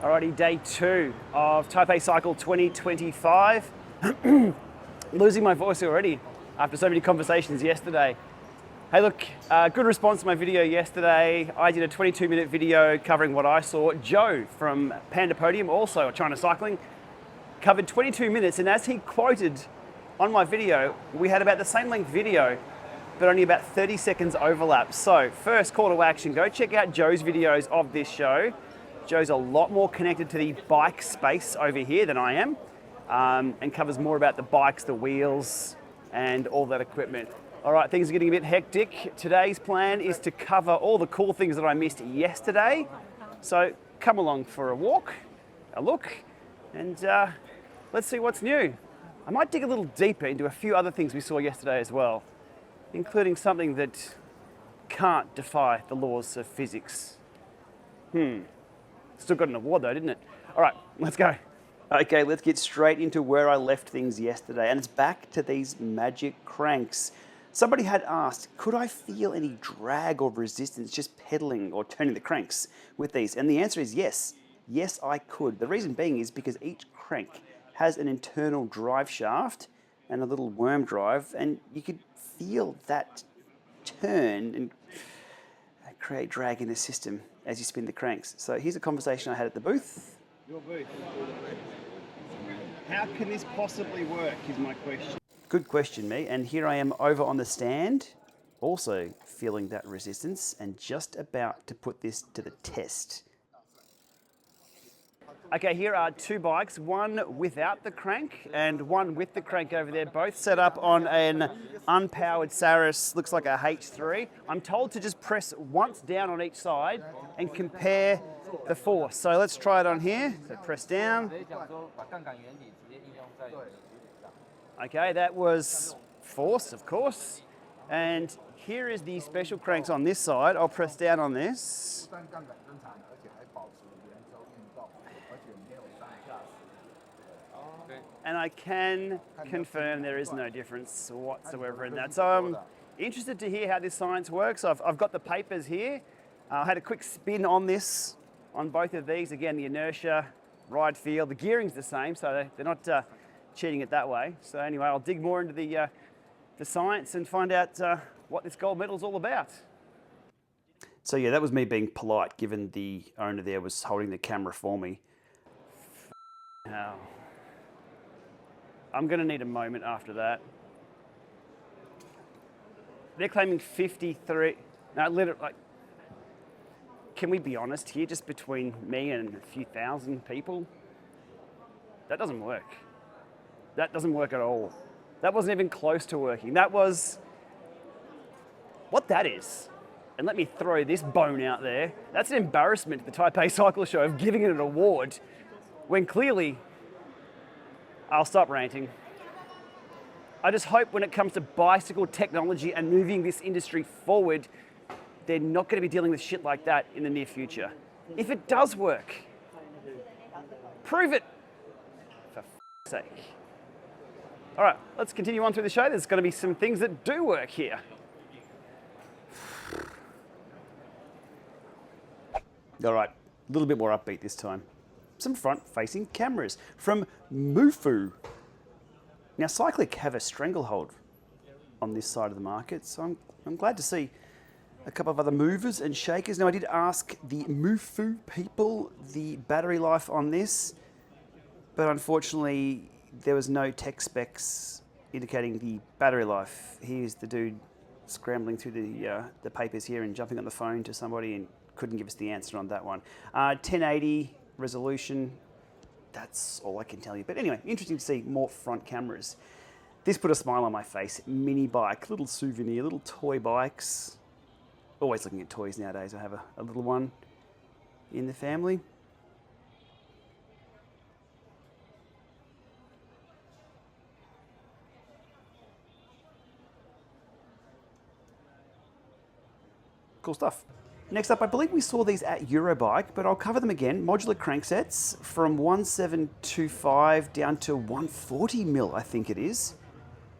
Alrighty, day 2 of Taipei Cycle 2025. Losing my voice already after so many conversations yesterday. Hey look, good response to my video yesterday. I did a 22-minute video covering what I saw. Joe from Panda Podium, also China Cycling, covered 22 minutes, and as he quoted on my video, we had about the same length video, but only about 30 seconds overlap. So first call to action, go check out Joe's videos of this show. Joe's a lot more connected to the bike space over here than I am, and covers more about the bikes, the wheels, and all that equipment. All right, things are getting a bit hectic. Today's plan is to cover all the cool things that I missed yesterday. So come along for a walk, a look, and let's see what's new. I might dig a little deeper into a few other things we saw yesterday as well, including something that can't defy the laws of physics. Still got an award though, didn't it? All right, let's go. Okay, let's get straight into where I left things yesterday, and it's back to these magic cranks. Somebody had asked, could I feel any drag or resistance just pedaling or turning the cranks with these? And the answer is yes. Yes, I could. The reason being is because each crank has an internal drive shaft and a little worm drive, and you could feel that turn and create drag in the system as you spin the cranks. So here's a conversation I had at the booth. Your booth. How can this possibly work is my question. Good question, me. And here I am over on the stand, also feeling that resistance and just about to put this to the test. Okay, here are two bikes, one without the crank and one with the crank over there, both set up on an unpowered Saris, looks like a H3. I'm told to just press once down on each side and compare the force. So let's try it on here. So press down. Okay, that was force, of course. And here is the special cranks on this side. I'll press down on this. And I can confirm there is no difference whatsoever in that. So I'm interested to hear how this science works. I've got the papers here. I had a quick spin on this, on both of these. Again, the inertia, ride feel, the gearing's the same, so they're not cheating it that way. So anyway, I'll dig more into the science and find out what this gold medal's all about. So yeah, that was me being polite, given the owner there was holding the camera for me. Hell. I'm going to need a moment after that. They're claiming 53. No, literally, like, can we be honest here, just between me and a few thousand people? That doesn't work. That doesn't work at all. That wasn't even close to working. That was what that is. And let me throw this bone out there. That's an embarrassment to the Taipei Cycle Show of giving it an award when clearly, I'll stop ranting. I just hope when it comes to bicycle technology and moving this industry forward, they're not going to be dealing with shit like that in the near future. If it does work, prove it, for f***'s sake. All right, let's continue on through the show. There's going to be some things that do work here. All right, a little bit more upbeat this time. Some front-facing cameras from MUFU. Now, Cyclic have a stranglehold on this side of the market, so I'm glad to see a couple of other movers and shakers. Now, I did ask the MUFU people the battery life on this, but unfortunately, there was no tech specs indicating the battery life. Here's the dude scrambling through the papers here and jumping on the phone to somebody and couldn't give us the answer on that one. 1080 resolution, that's all I can tell you. But anyway, interesting to see more front cameras. This put a smile on my face. Mini bike, little souvenir, little toy bikes. Always looking at toys nowadays. I have a little one in the family. Cool stuff. Next up, I believe we saw these at Eurobike, but I'll cover them again. Modular cranksets from 1725 down to 140mm, I think it is.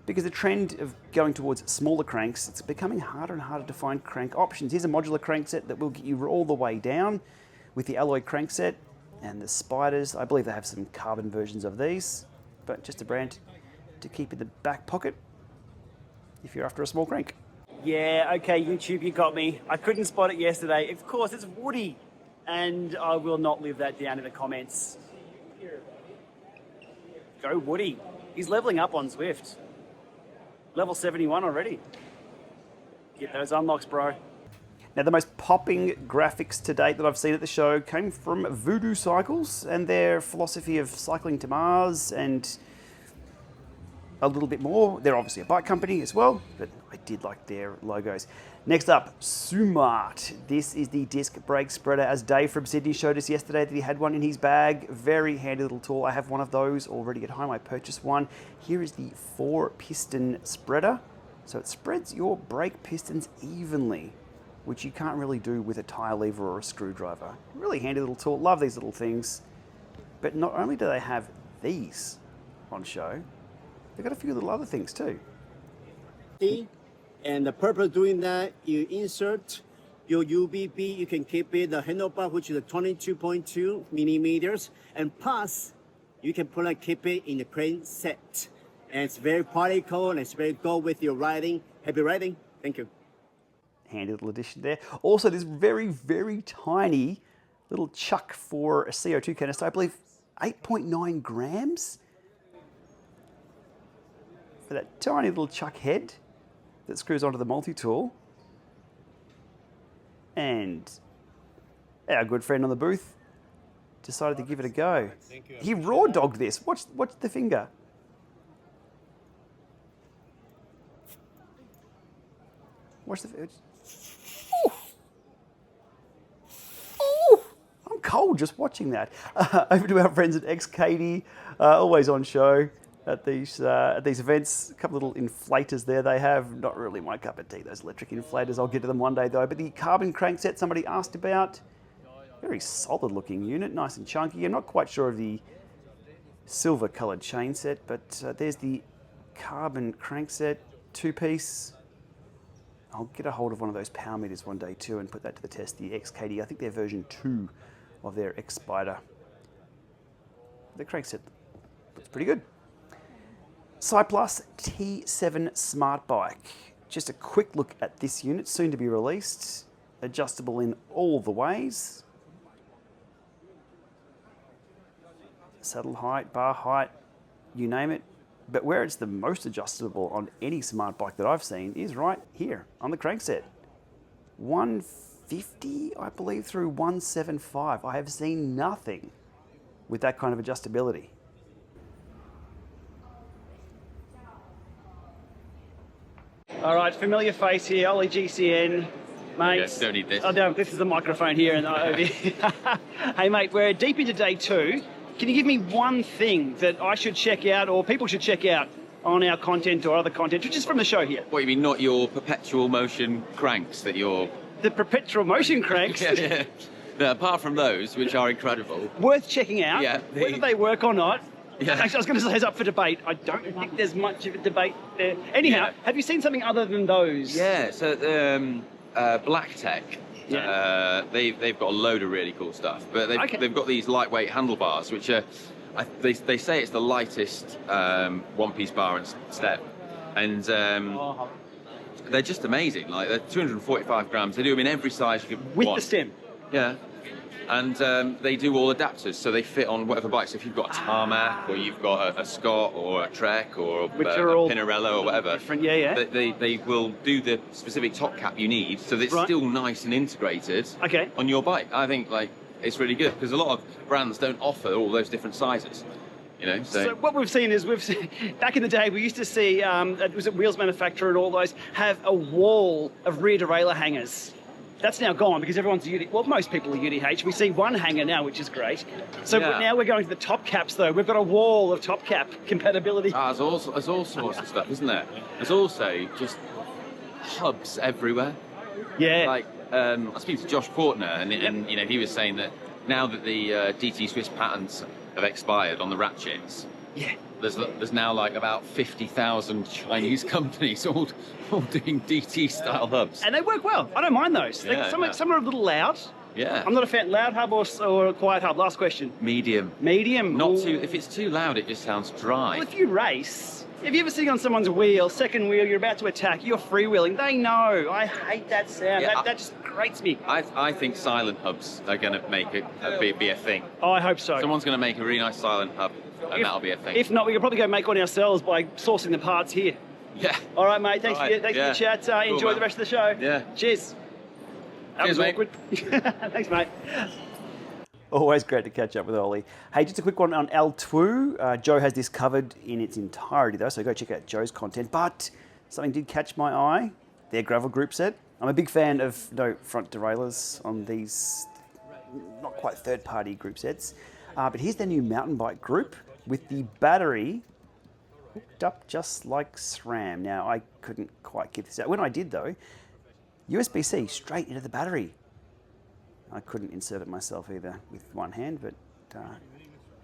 Because the trend of going towards smaller cranks, it's becoming harder and harder to find crank options. Here's a modular crankset that will get you all the way down with the alloy crankset. And the Spiders, I believe they have some carbon versions of these, but just a brand to keep in the back pocket if you're after a small crank. Yeah, okay, YouTube, you got me. I couldn't spot it yesterday. Of course, it's Woody, and I will not live that down in the comments. Go Woody. He's leveling up on Zwift. Level 71 already. Get those unlocks, bro. Now, the most popping graphics to date that I've seen at the show came from Voodoo Cycles and their philosophy of cycling to Mars and a little bit more. They're obviously a bike company as well, but I did like their logos. Next up, Sumart. This is the disc brake spreader, as Dave from Sydney showed us yesterday that he had one in his bag. Very handy little tool. I have one of those already at home. I purchased one. Here is the 4-piston spreader. So it spreads your brake pistons evenly, which you can't really do with a tyre lever or a screwdriver. Really handy little tool. Love these little things. But not only do they have these on show, they've got a few little other things too. And the purpose of doing that, you insert your UBB, you can keep it the handlebar, which is a 22.2 millimeters, and plus you can keep it in the crane set. And it's very practical and it's very good with your riding. Happy riding. Thank you. Handy little addition there. Also, this very, very tiny little chuck for a CO2 canister. I believe 8.9 grams for that tiny little chuck head that screws onto the multi-tool. And our good friend on the booth decided to give it a go. He raw dogged this. Watch the finger. Watch the... Ooh. Ooh. I'm cold just watching that. Over to our friends at XCadey, always on show at these events. A couple little inflators there they have. Not really my cup of tea, those electric inflators. I'll get to them one day though. But the carbon crank set somebody asked about. Very solid looking unit, nice and chunky. I'm not quite sure of the silver coloured chain set, but there's the carbon crank set, 2-piece. I'll get a hold of one of those power meters one day too and put that to the test. The XCadey, I think they're version 2 of their Xpedo. The crank set looks pretty good. CYCPLUS T7 Smart Bike. Just a quick look at this unit, soon to be released. Adjustable in all the ways. Saddle height, bar height, you name it. But where it's the most adjustable on any smart bike that I've seen is right here on the crankset. 150, I believe, through 175. I have seen nothing with that kind of adjustability. All right, familiar face here, Ollie GCN. Mate, yes, don't need this. Oh, no, this is the microphone here. And hey, mate, we're deep into day 2. Can you give me one thing that I should check out or people should check out on our content or other content, just from the show here? What, you mean not your perpetual motion cranks that you're... The perpetual motion cranks? yeah. No, apart from those, which are incredible. Worth checking out, yeah, whether they work or not. Yeah. Actually, I was going to say it's up for debate. I don't think there's much of a debate there. Anyhow, have you seen something other than those? Yeah, so BlackTek. Yeah. They've got a load of really cool stuff, but they've got these lightweight handlebars, which are, they say it's the lightest one-piece bar and step, and they're just amazing. Like, they're 245 grams. They do them in every size you could with want. the stem. Yeah. And they do all adapters, so they fit on whatever bikes. If you've got a Tarmac, or you've got a Scott, or a Trek, or a Pinarello, or whatever, different, yeah. They will do the specific top cap you need, so that it's still nice and integrated on your bike. I think it's really good, because a lot of brands don't offer all those different sizes. You know, so what we've seen is back in the day we used to see was it Wheels Manufacturer and all those have a wall of rear derailleur hangers. That's now gone because everyone's most people are UDH. We see one hanger now, which is great. So now we're going to the top caps, though. We've got a wall of top cap compatibility. There's all sorts of stuff, isn't there? There's also just hubs everywhere. Yeah. Like, I was speaking to Josh Portner, and you know, he was saying that now that the DT Swiss patents have expired on the ratchets, there's now like about 50,000 Chinese companies all doing DT style hubs, and they work well. I don't mind those. Some are a little loud, Yeah. I'm not a fan. Loud hub or quiet hub? Last question. Medium. Medium. Not too. If it's too loud, it just sounds dry. Well, if you race, if you ever sitting on someone's wheel, second wheel, you're about to attack, you're freewheeling, they know. I hate that sound. Yeah, that just grates me. I think silent hubs are going to make it be a thing. Oh, I hope so. Someone's going to make a really nice silent hub, and that'll be a thing. If not, we could probably go make one ourselves by sourcing the parts here. Yeah. All right, mate. Thanks for the chat. Cool, enjoy man. the rest of the show. Yeah. Cheers. That was Cheers, awkward. Thanks, mate. Always great to catch up with Ollie. Hey, just a quick one on L-Twoo. Joe has this covered in its entirety though, so go check out Joe's content. But something did catch my eye, their gravel group set. I'm a big fan of no front derailleurs on these, not quite third-party group sets. But here's their new mountain bike group with the battery hooked up just like SRAM. Now, I couldn't quite get this out. When I did though, USB-C straight into the battery. I couldn't insert it myself either with one hand, but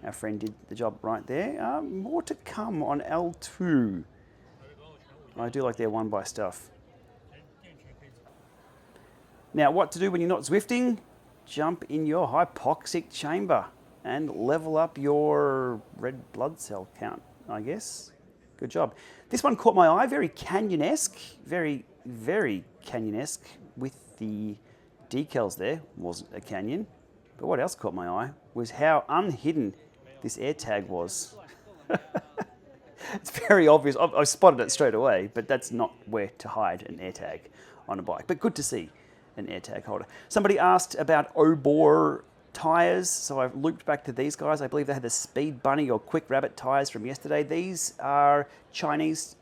our friend did the job right there. More to come on L-Twoo. I do like their one-by stuff. Now, what to do when you're not Zwifting? Jump in your hypoxic chamber and level up your red blood cell count, I guess. Good job. This one caught my eye, very canyon-esque, very, very canyon-esque with the decals there. Wasn't a canyon. But what else caught my eye was how unhidden this air tag was. It's very obvious. I spotted it straight away, but that's not where to hide an air tag on a bike. But good to see an air tag holder. Somebody asked about Obor Tyres, so I've looped back to these guys. I believe they had the Speed Bunny or Quick Rabbit tyres from yesterday. These are Chinese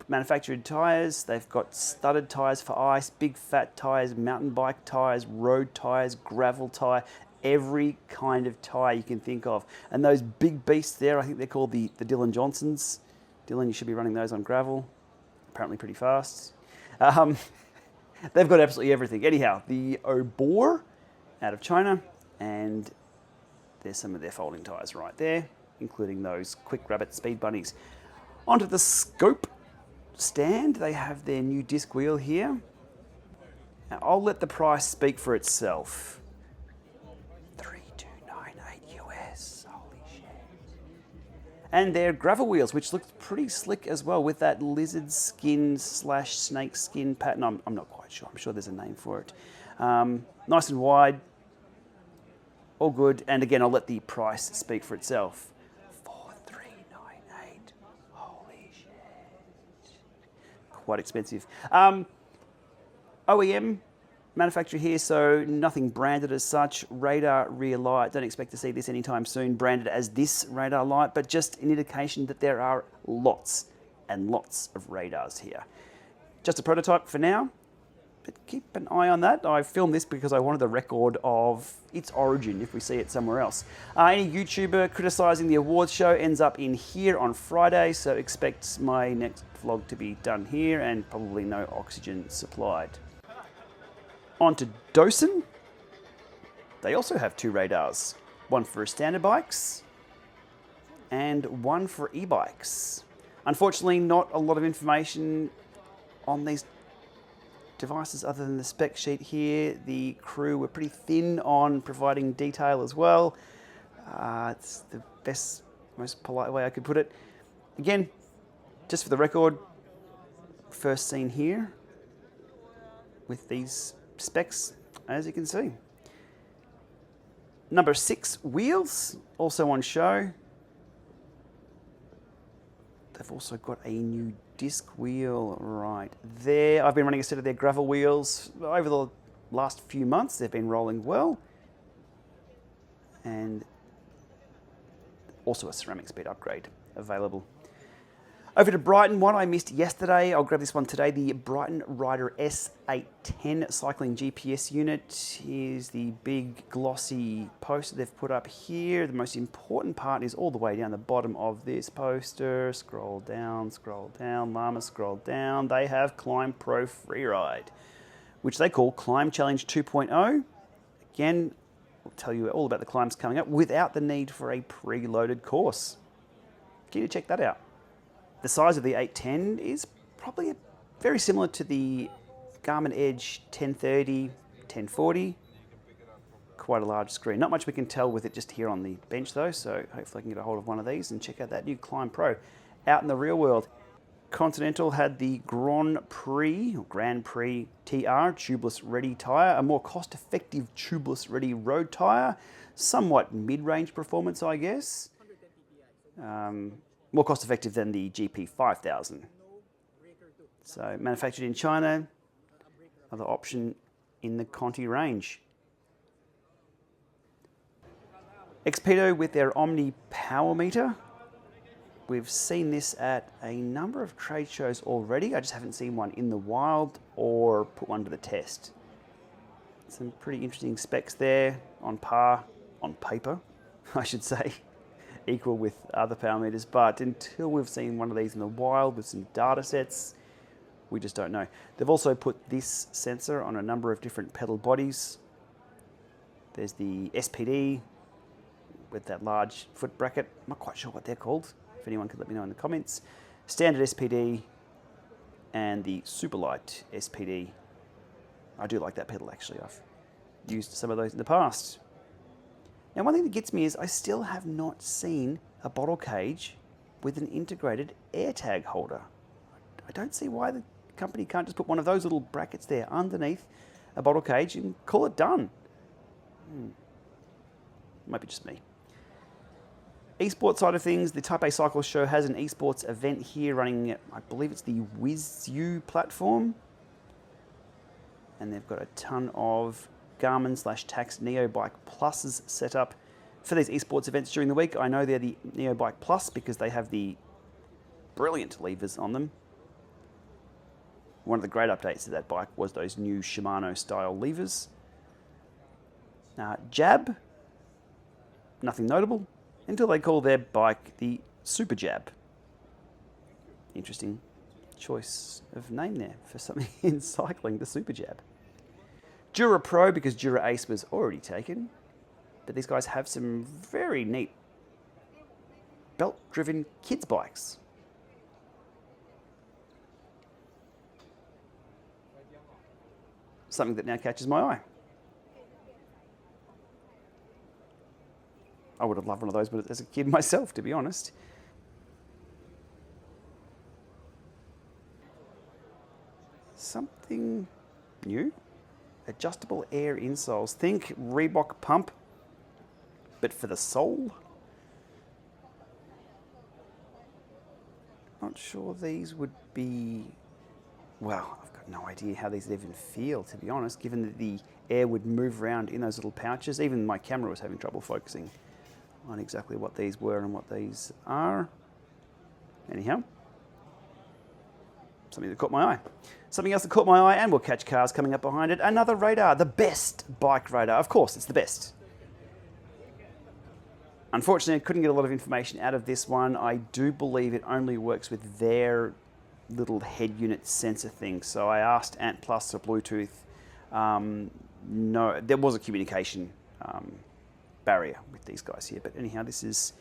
manufactured tyres. They've got studded tyres for ice, big fat tyres, mountain bike tyres, road tyres, gravel tyre, every kind of tyre you can think of. And those big beasts there, I think they're called the Dylan Johnsons. Dylan, you should be running those on gravel, apparently pretty fast. They've got absolutely everything. Anyhow, the Obor out of China, and there's some of their folding tyres right there, including those Quick Rabbit Speed Bunnies. Onto the SCOPE stand, they have their new disc wheel here. Now, I'll let the price speak for itself. $3,298 US, holy shit. And their gravel wheels, which look pretty slick as well with that lizard skin / snake skin pattern. I'm not quite sure, I'm sure there's a name for it. Nice and wide, all good. And again, I'll let the price speak for itself. Quite expensive. OEM manufacturer here, so nothing branded as such. Radar rear light, don't expect to see this anytime soon branded as this radar light, but just an indication that there are lots and lots of radars here. Just a prototype for now, but keep an eye on that. I filmed this because I wanted the record of its origin if we see it somewhere else. Any YouTuber criticising the awards show ends up in here on Friday, so expect my next vlog to be done here and probably no oxygen supplied. On to Dosun. They also have two radars, one for standard bikes and one for e-bikes. Unfortunately, not a lot of information on these devices other than the spec sheet here. The crew were pretty thin on providing detail as well. It's the best, most polite way I could put it. Again, just for the record, first seen here with these specs, as you can see. Number 6 wheels, also on show. They've also got a new disc wheel right there. I've been running a set of their gravel wheels over the last few months. They've been rolling well. And also a ceramic speed upgrade available. Over to Bryton, one I missed yesterday. I'll grab this one today, the Bryton Rider S810 cycling GPS unit. Here's the big glossy poster they've put up here. The most important part is all the way down the bottom of this poster. Scroll down, llama, scroll down. They have Climb Pro Freeride, which they call Climb Challenge 2.0. Again, I'll tell you all about the climbs coming up without the need for a preloaded course. Keen to check that out. The size of the 810 is probably very similar to the Garmin Edge 1030, 1040. quite a large screen. Not much we can tell with it just here on the bench though, so hopefully I can get a hold of one of these and check out that new Climb Pro. Out in the real world, Contiental had the Grand Prix TR tubeless ready tyre, a more cost-effective tubeless ready road tyre, somewhat mid-range performance, I guess. More cost-effective than the GP 5000. So manufactured in China, another option in the Conti range. Xpedo with their Omni power meter. We've seen this at a number of trade shows already. I just haven't seen one in the wild or put one to the test. Some pretty interesting specs there, on par, on paper, I should say, equal with other power meters. But until we've seen one of these in the wild with some data sets, we just don't know. They've also put this sensor on a number of different pedal bodies. There's the SPD with that large foot bracket. I'm not quite sure what they're called. If anyone could let me know in the comments. Standard SPD and the Superlight SPD. I do like that pedal actually. I've used some of those in the past. Now one thing that gets me is I still have not seen a bottle cage with an integrated AirTag holder. I don't see why the company can't just put one of those little brackets there underneath a bottle cage and call it done. Might be just me. Esports side of things, the Taipei Cycle Show has an esports event here running, I believe it's the WizU platform. And they've got a ton of Garmin/Tax Neo Bike Pluses set up for these esports events during the week. I know they're the Neo Bike Plus because they have the brilliant levers on them. One of the great updates to that bike was those new Shimano style levers. Jab, nothing notable, until they call their bike the Super Jab. Interesting choice of name there for something in cycling, the Super Jab. Dura Pro, because Dura Ace was already taken, but these guys have some very neat belt-driven kids bikes. Something that now catches my eye. I would have loved one of those but as a kid myself, to be honest. Something new. Adjustable air insoles. Think Reebok pump, but for the sole. Not sure these would be, well, I've got no idea how these would even feel, to be honest, given that the air would move around in those little pouches. Even my camera was having trouble focusing on exactly what these were and what these are. Anyhow, something that caught my eye. Something else that caught my eye, and we'll catch cars coming up behind it, another radar, the best bike radar. Of course, it's the best. Unfortunately, I couldn't get a lot of information out of this one. I do believe it only works with their little head unit sensor thing. So I asked Ant Plus or Bluetooth. No, there was a communication barrier with these guys here. But anyhow, this is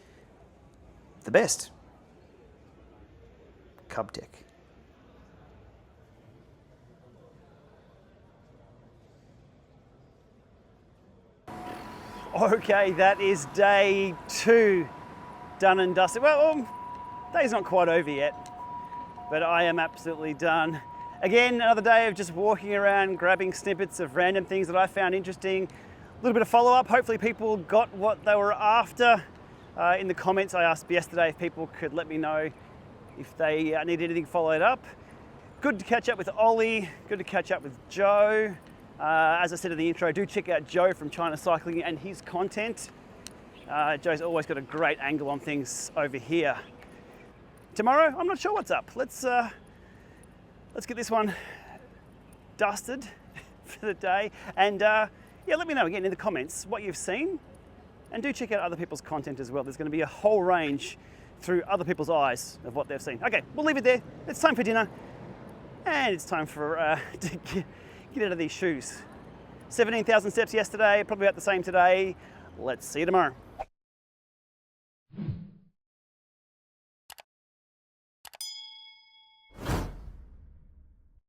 the best. CubTek. Okay, that is day 2 done and dusted. Well, day's not quite over yet, but I am absolutely done. Again, another day of just walking around, grabbing snippets of random things that I found interesting. A little bit of follow-up. Hopefully people got what they were after. In the comments, I asked yesterday if people could let me know if they need anything followed up. Good to catch up with Ollie. Good to catch up with Joe. As I said in the intro, do check out Joe from China Cycling and his content. Joe's always got a great angle on things over here. Tomorrow, I'm not sure what's up. Let's get this one dusted for the day. And yeah, let me know again in the comments what you've seen. And do check out other people's content as well. There's going to be a whole range through other people's eyes of what they've seen. Okay, we'll leave it there. It's time for dinner. And it's time for to get out of these shoes. 17,000 steps yesterday, probably about the same today. Let's see you tomorrow.